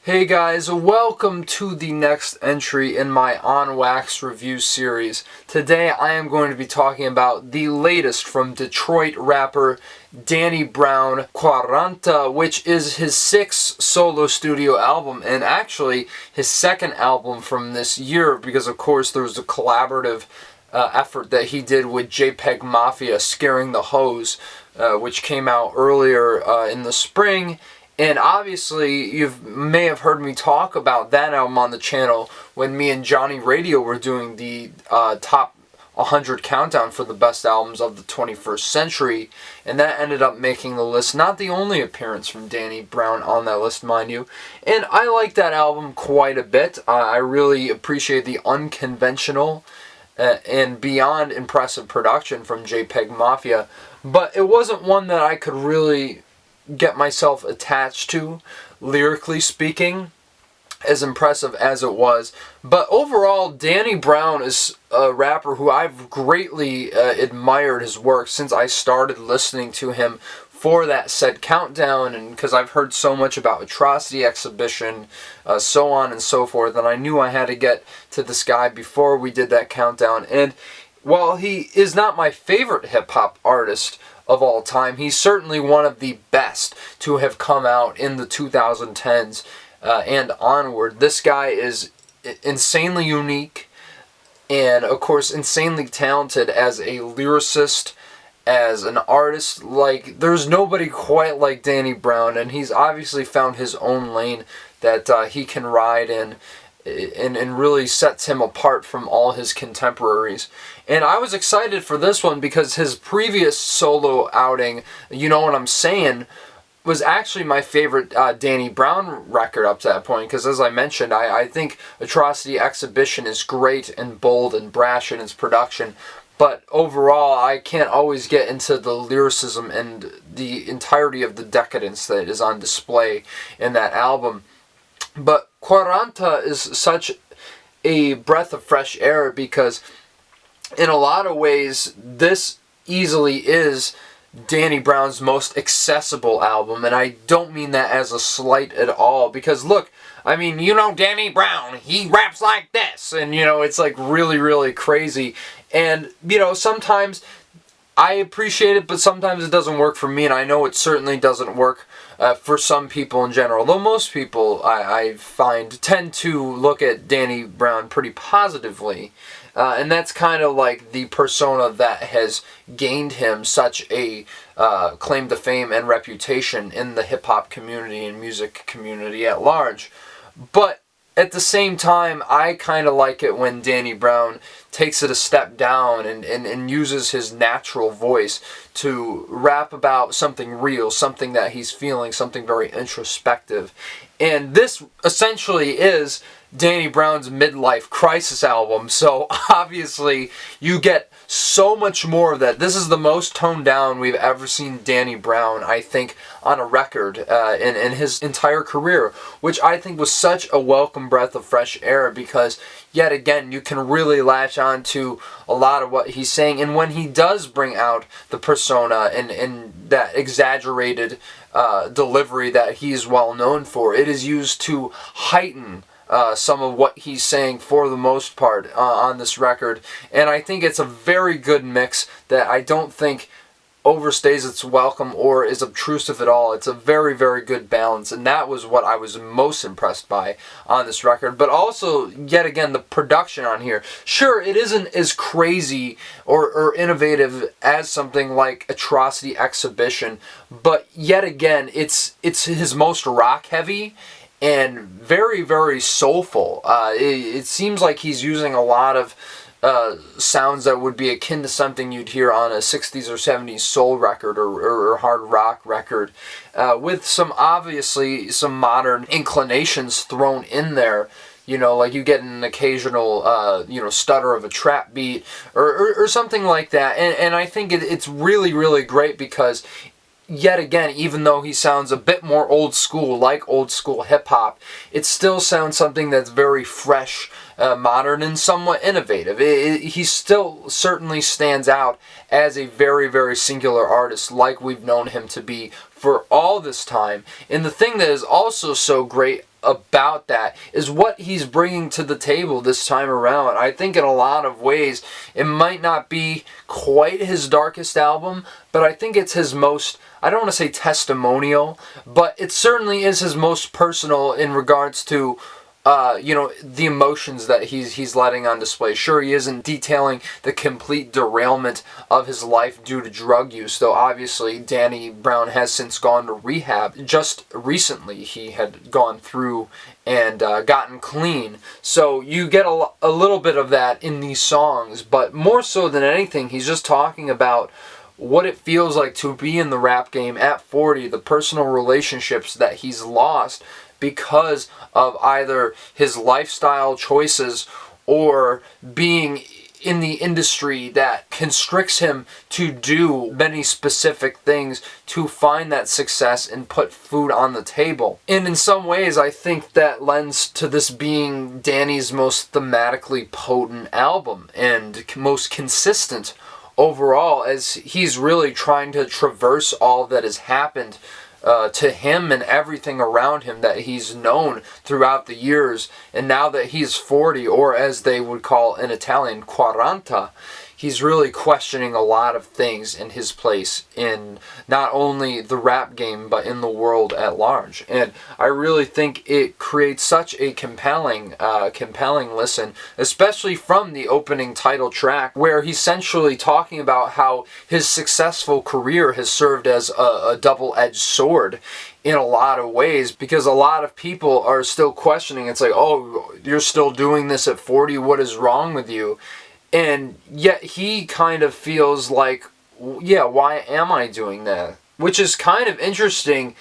Hey guys, welcome to the next entry in my On Wax review series. Today I am going to be talking about the latest from Detroit rapper Danny Brown, Quaranta, which is his sixth solo studio album and actually his second album from this year because of course there was a collaborative effort that he did with JPEG Mafia, Scaring the Hose, which came out earlier in the spring. And obviously, you may have heard me talk about that album on the channel when me and Johnny Radio were doing the top 100 countdown for the best albums of the 21st century. And that ended up making the list. Not the only appearance from Danny Brown on that list, mind you. And I like that album quite a bit. I really appreciate the unconventional and beyond impressive production from JPEG Mafia. But it wasn't one that I could really get myself attached to, lyrically speaking, as impressive as it was. But overall, Danny Brown is a rapper who I've greatly admired his work since I started listening to him for that said countdown, and because I've heard so much about Atrocity Exhibition, so on and so forth, and I knew I had to get to this guy before we did that countdown. And while he is not my favorite hip-hop artist of all time, he's certainly one of the best to have come out in the 2010s and onward. This guy is insanely unique and, of course, insanely talented as a lyricist, as an artist. Like, there's nobody quite like Danny Brown, and he's obviously found his own lane that he can ride in. And really sets him apart from all his contemporaries. And I was excited for this one because his previous solo outing, You Know What I'm Saying, was actually my favorite Danny Brown record up to that point. Because as I mentioned, I think Atrocity Exhibition is great and bold and brash in its production. But overall, I can't always get into the lyricism and the entirety of the decadence that is on display in that album. But Quaranta is such a breath of fresh air because in a lot of ways this easily is Danny Brown's most accessible album, and I don't mean that as a slight at all, because look, I mean, you know Danny Brown, he raps like this, and you know, it's like really, really crazy, and you know, sometimes I appreciate it, but sometimes it doesn't work for me, and I know it certainly doesn't work for some people in general. Though most people, I find, tend to look at Danny Brown pretty positively. And that's kind of like the persona that has gained him such a claim to fame and reputation in the hip-hop community and music community at large. But at the same time, I kind of like it when Danny Brown takes it a step down and uses his natural voice to rap about something real, something that he's feeling, something very introspective. And this essentially is Danny Brown's midlife crisis album, so obviously you get so much more of that. This is the most toned down we've ever seen Danny Brown, I think, on a record in his entire career, which I think was such a welcome breath of fresh air because, yet again, you can really latch on to a lot of what he's saying. And when he does bring out the persona and that exaggerated delivery that he's well known for, it is used to heighten some of what he's saying for the most part on this record. And I think it's a very good mix that I don't think overstays its welcome or is obtrusive at all. It's a very, very good balance, and that was what I was most impressed by on this record. But also, yet again, the production on here. Sure, it isn't as crazy or innovative as something like Atrocity Exhibition, but yet again, it's his most rock-heavy and very, very soulful. It seems like he's using a lot of sounds that would be akin to something you'd hear on a 60s or 70s soul record or hard rock record, with obviously some modern inclinations thrown in there. You know, like you get an occasional, stutter of a trap beat or something like that. And I think it's really, really great because, yet again, even though he sounds a bit more old school, like old school hip-hop, it still sounds something that's very fresh, modern, and somewhat innovative. He still certainly stands out as a very, very singular artist like we've known him to be for all this time. And the thing that is also so great about that is what he's bringing to the table this time around. I think in a lot of ways it might not be quite his darkest album, but I think it's his most, I don't want to say testimonial, but it certainly is his most personal in regards to the emotions that he's letting on display. Sure, he isn't detailing the complete derailment of his life due to drug use, though obviously Danny Brown has since gone to rehab. Just recently he had gone through and gotten clean. So you get a little bit of that in these songs, but more so than anything, he's just talking about what it feels like to be in the rap game at 40, the personal relationships that he's lost because of either his lifestyle choices or being in the industry that constricts him to do many specific things to find that success and put food on the table. And in some ways, I think that lends to this being Danny's most thematically potent album and most consistent overall, as he's really trying to traverse all that has happened to him and everything around him that he's known throughout the years. And now that he's 40, or as they would call in Italian, Quaranta, he's really questioning a lot of things in his place in not only the rap game, but in the world at large. And I really think it creates such a compelling listen, especially from the opening title track, where he's essentially talking about how his successful career has served as a double-edged sword in a lot of ways, because a lot of people are still questioning. It's like, oh, you're still doing this at 40, what is wrong with you? And yet he kind of feels like, yeah, why am I doing that? Which is kind of interesting,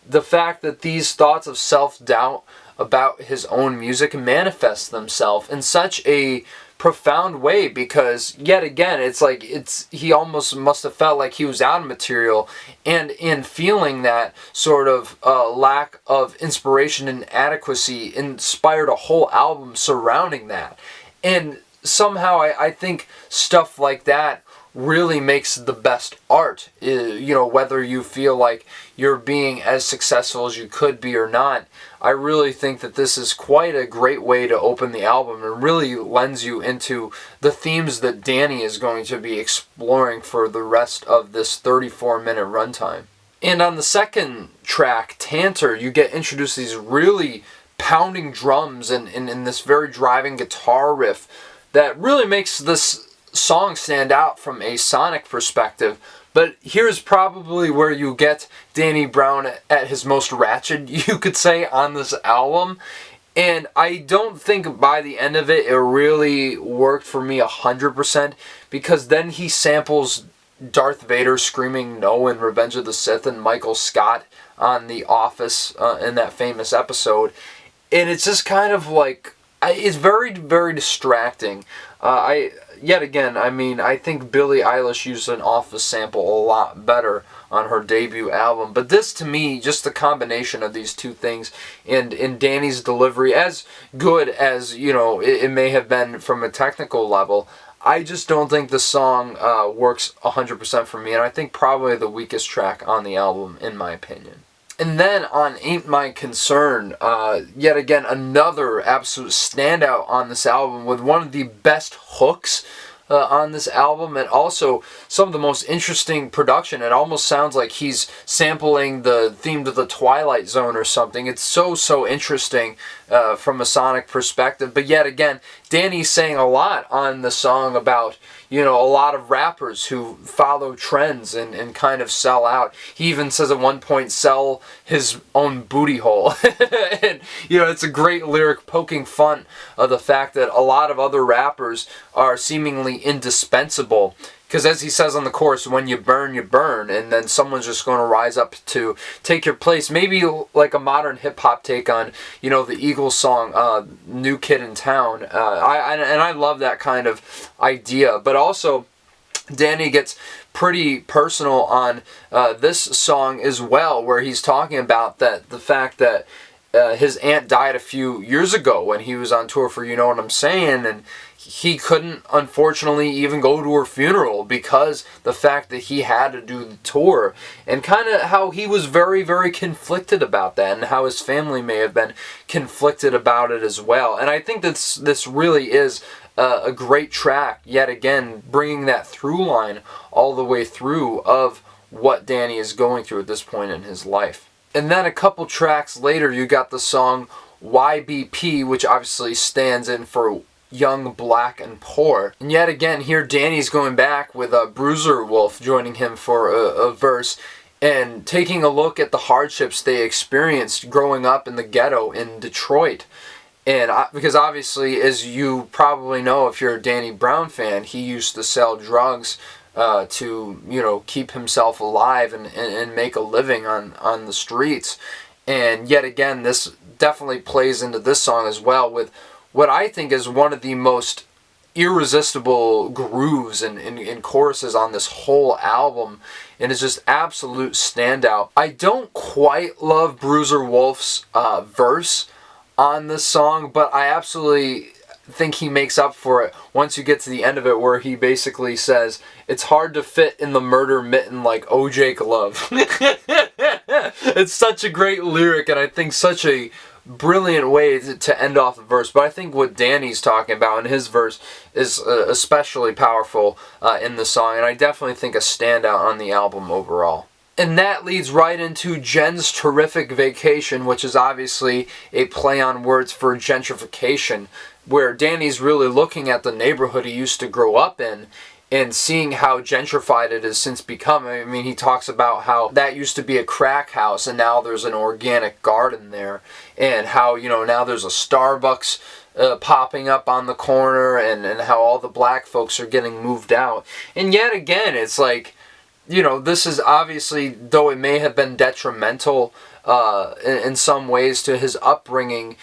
the fact that these thoughts of self-doubt about his own music manifest themselves in such a profound way, because yet again, it's like he almost must have felt like he was out of material, and in feeling that sort of lack of inspiration and adequacy inspired a whole album surrounding that. And somehow I think stuff like that really makes the best art. Whether you feel like you're being as successful as you could be or not, I really think that this is quite a great way to open the album and really lends you into the themes that Danny is going to be exploring for the rest of this 34-minute runtime. And on the second track, Tanter, you get introduced to these really pounding drums and this very driving guitar riff that really makes this song stand out from a sonic perspective. But here's probably where you get Danny Brown at his most ratchet, you could say, on this album. And I don't think by the end of it, it really worked for me 100%, because then he samples Darth Vader screaming no in Revenge of the Sith and Michael Scott on The Office in that famous episode. And it's just kind of like, it's very, very distracting. I think Billie Eilish used an Office sample a lot better on her debut album. But this, to me, just the combination of these two things, and in Danny's delivery, as good as, it may have been from a technical level, I just don't think the song works 100% for me. And I think probably the weakest track on the album, in my opinion. And then on Ain't My Concern, yet again, another absolute standout on this album with one of the best hooks on this album, and also some of the most interesting production. It almost sounds like he's sampling the theme to the Twilight Zone or something. It's so interesting from a sonic perspective. But yet again, Danny's saying a lot on the song about, a lot of rappers who follow trends and kind of sell out. He even says at one point, sell his own booty hole. And, it's a great lyric poking fun of the fact that a lot of other rappers are seemingly indispensable. Because as he says on the chorus, when you burn, and then someone's just going to rise up to take your place. Maybe like a modern hip-hop take on, the Eagles song, New Kid in Town. I love that kind of idea. But also, Danny gets pretty personal on this song as well, where he's talking about the fact that his aunt died a few years ago when he was on tour for You Know What I'm Saying, and he couldn't, unfortunately, even go to her funeral because the fact that he had to do the tour, and kind of how he was very, very conflicted about that, and how his family may have been conflicted about it as well. And I think this really is a great track, yet again, bringing that through line all the way through of what Danny is going through at this point in his life. And then a couple tracks later, you got the song YBP, which obviously stands in for Young, Black, and Poor. And yet again, here Danny's going back with Bruiser Wolf joining him for a verse, and taking a look at the hardships they experienced growing up in the ghetto in Detroit. And because obviously, as you probably know if you're a Danny Brown fan, he used to sell drugs to, you know, keep himself alive and make a living on the streets. And yet again, this definitely plays into this song as well, with what I think is one of the most irresistible grooves and choruses on this whole album, and it's just absolute standout. I don't quite love Bruiser Wolf's verse on this song, but I absolutely think he makes up for it once you get to the end of it, where he basically says, "It's hard to fit in the murder mitten like OJ Glove." It's such a great lyric, and I think such a brilliant way to end off the verse. But I think what Danny's talking about in his verse is especially powerful in the song, and I definitely think a standout on the album overall. And that leads right into Jen's Terrific Vacation, which is obviously a play on words for gentrification, where Danny's really looking at the neighborhood he used to grow up in and seeing how gentrified it has since become. I mean, he talks about how that used to be a crack house and now there's an organic garden there, and how, you know, now there's a Starbucks popping up on the corner, and how all the black folks are getting moved out. And yet again, it's like, you know, this is obviously, though it may have been detrimental in some ways to his upbringing,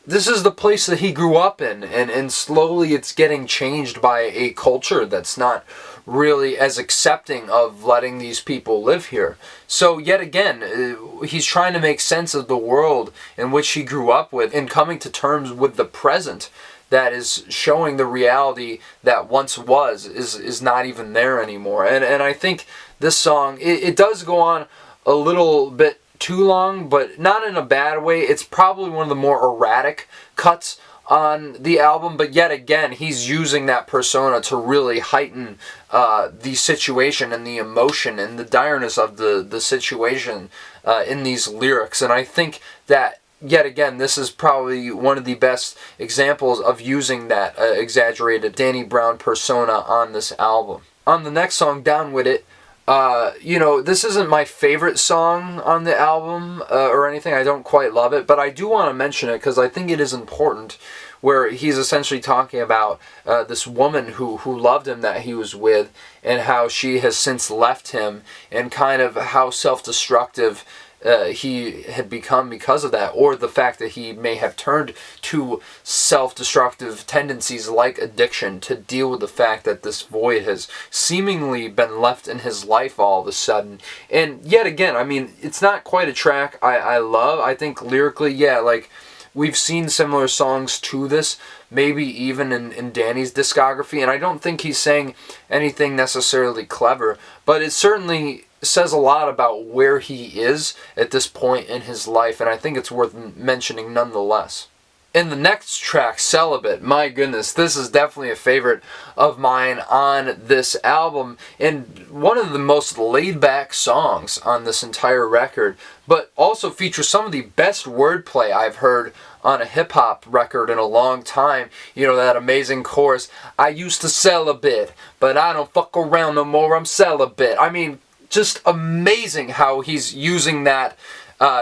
this is the place that he grew up in, and slowly it's getting changed by a culture that's not really as accepting of letting these people live here. So yet again, he's trying to make sense of the world in which he grew up with, and coming to terms with the present that is showing the reality that once was is not even there anymore. And I think this song, it does go on a little bit too long, but not in a bad way. It's probably one of the more erratic cuts on the album, but yet again, he's using that persona to really heighten the situation and the emotion and the direness of the situation in these lyrics. And I think that, yet again, this is probably one of the best examples of using that exaggerated Danny Brown persona on this album. On the next song, Down With It, you know, this isn't my favorite song on the album or anything. I don't quite love it, but I do want to mention it because I think it is important, where he's essentially talking about this woman who loved him that he was with, and how she has since left him, and kind of how self-destructive he had become because of that, or the fact that he may have turned to self-destructive tendencies like addiction to deal with the fact that this void has seemingly been left in his life all of a sudden. And yet again, I mean, it's not quite a track I love. I think lyrically, yeah, like, we've seen similar songs to this, maybe even in Danny's discography, and I don't think he's saying anything necessarily clever, but it certainly says a lot about where he is at this point in his life, and I think it's worth mentioning nonetheless. In the next track, Celibate, my goodness, this is definitely a favorite of mine on this album, and one of the most laid-back songs on this entire record, but also features some of the best wordplay I've heard on a hip-hop record in a long time. You know, that amazing chorus, "I used to sell a bit, but I don't fuck around no more, I'm celibate." I mean, just amazing how he's using that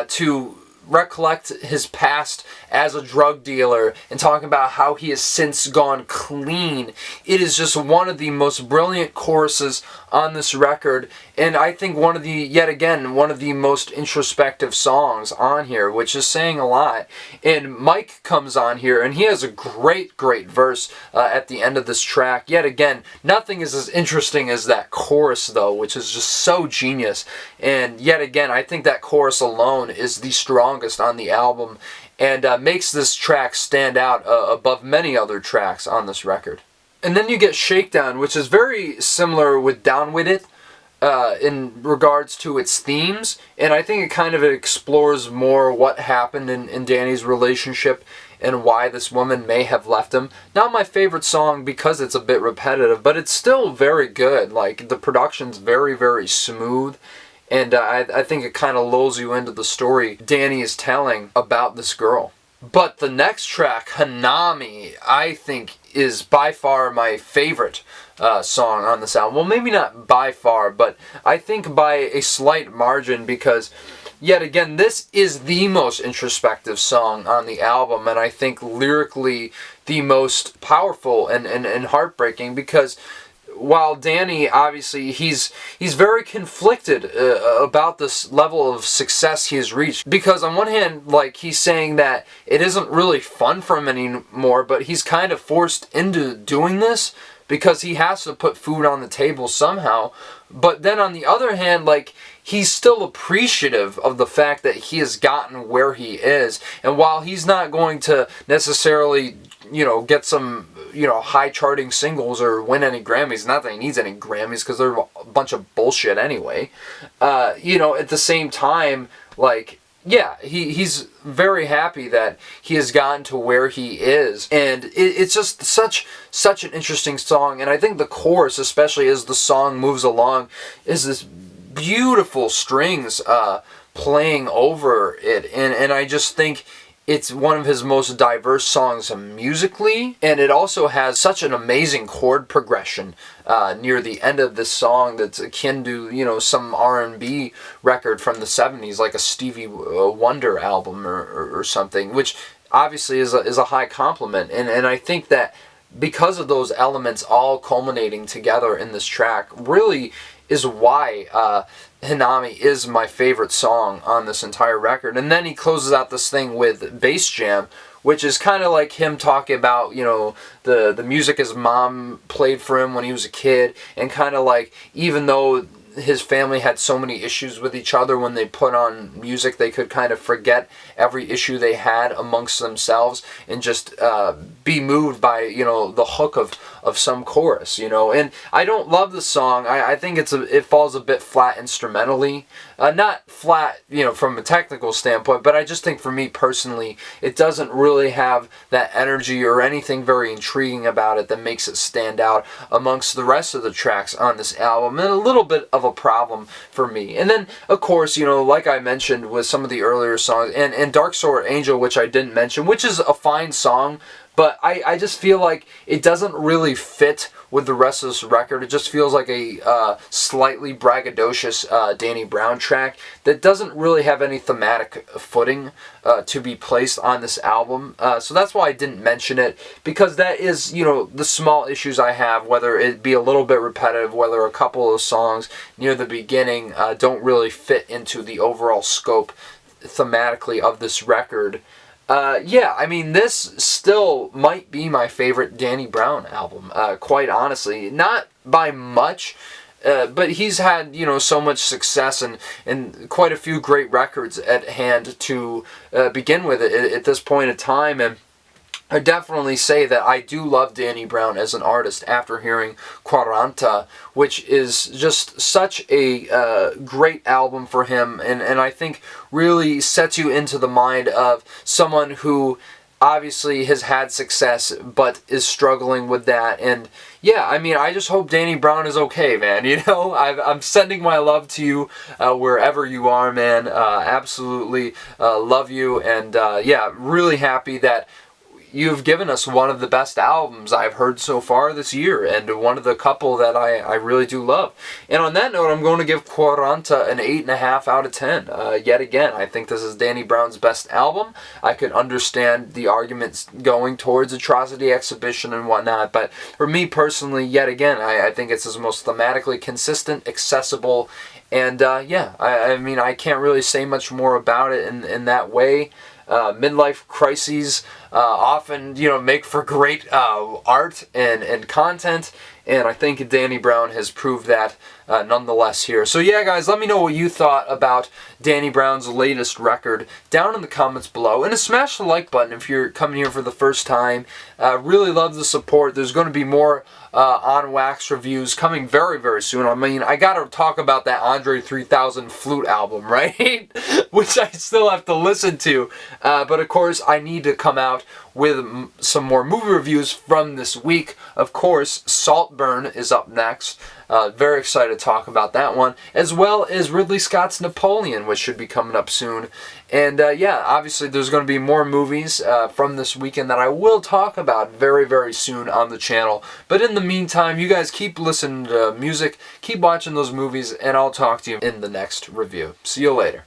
to recollect his past as a drug dealer, and talking about how he has since gone clean. It is just one of the most brilliant choruses on this record, and I think one of the, yet again, one of the most introspective songs on here, which is saying a lot. And Mike comes on here, and he has a great verse at the end of this track. Yet again, nothing is as interesting as that chorus, though, which is just so genius. And yet again, I think that chorus alone is the strongest on the album, and makes this track stand out above many other tracks on this record. And then you get Shakedown, which is very similar with Down With It in regards to its themes, and I think it kind of explores more what happened in Danny's relationship and why this woman may have left him. Not my favorite song because it's a bit repetitive, but it's still very good. Like, the production's very, very smooth, and I think it kind of lulls you into the story Danny is telling about this girl. But the next track, Hanami, I think is by far my favorite song on this album. Well, maybe not by far, but I think by a slight margin, because yet again, this is the most introspective song on the album, and I think lyrically the most powerful and heartbreaking, because while Danny, obviously, he's very conflicted about this level of success he has reached. Because on one hand, like, he's saying that it isn't really fun for him anymore, but he's kind of forced into doing this because he has to put food on the table somehow. But then on the other hand, like, he's still appreciative of the fact that he has gotten where he is. And while he's not going to necessarily, get some, high charting singles or win any Grammys, not that he needs any Grammys because they're a bunch of bullshit anyway, at the same time, like, yeah, he's very happy that he has gotten to where he is, and it's just such an interesting song. And I think the chorus, especially as the song moves along, is this beautiful strings playing over it, and I just think it's one of his most diverse songs musically, and it also has such an amazing chord progression near the end of this song that's akin to, some R&B record from the 70s, like a Stevie Wonder album or something, which obviously is a high compliment. And I think that because of those elements all culminating together in this track really is why Hanami is my favorite song on this entire record. And then he closes out this thing with Bass Jam, which is kind of like him talking about, the music his mom played for him when he was a kid, and kind of like, even though his family had so many issues with each other, when they put on music, they could kind of forget every issue they had amongst themselves and just be moved by, the hook of some chorus, And I don't love the song. I think it falls a bit flat instrumentally. Not flat, from a technical standpoint, but I just think for me personally, it doesn't really have that energy or anything very intriguing about it that makes it stand out amongst the rest of the tracks on this album, and a little bit of a problem for me. And then, of course, like I mentioned with some of the earlier songs, and Dark Sword Angel, which I didn't mention, which is a fine song, but I just feel like it doesn't really fit with the rest of this record. It just feels like a slightly braggadocious Danny Brown track that doesn't really have any thematic footing to be placed on this album. So that's why I didn't mention it, because that is, the small issues I have, whether it be a little bit repetitive, whether a couple of songs near the beginning don't really fit into the overall scope thematically of this record. This still might be my favorite Danny Brown album, quite honestly. Not by much, but he's had, so much success and quite a few great records at hand to begin with at this point in time. And I definitely say that I do love Danny Brown as an artist after hearing Quaranta, which is just such a great album for him, and I think really sets you into the mind of someone who obviously has had success but is struggling with that. And yeah, I just hope Danny Brown is okay, man. I'm sending my love to you wherever you are, man. Absolutely love you, and really happy that you've given us one of the best albums I've heard so far this year, and one of the couple that I really do love. And on that note, I'm going to give Quaranta an 8.5 out of 10. Yet again, I think this is Danny Brown's best album. I could understand the arguments going towards Atrocity Exhibition and whatnot, but for me personally, yet again, I think it's his most thematically consistent, accessible, and I can't really say much more about it in that way. Midlife crises often, make for great art and content, and I think Danny Brown has proved that nonetheless here. So yeah, guys, let me know what you thought about Danny Brown's latest record down in the comments below. And smash the like button if you're coming here for the first time. Really love the support. There's going to be more on wax reviews coming very, very soon. I mean, I got to talk about that Andre 3000 flute album, right? Which I still have to listen to. But of course, I need to come out with some more movie reviews from this week. Of course, Saltburn is up next. Very excited to talk about that one, as well as Ridley Scott's Napoleon, which should be coming up soon. And yeah, obviously there's going to be more movies from this weekend that I will talk about very, very soon on the channel. But in the meantime, you guys keep listening to music, keep watching those movies, and I'll talk to you in the next review. See you later.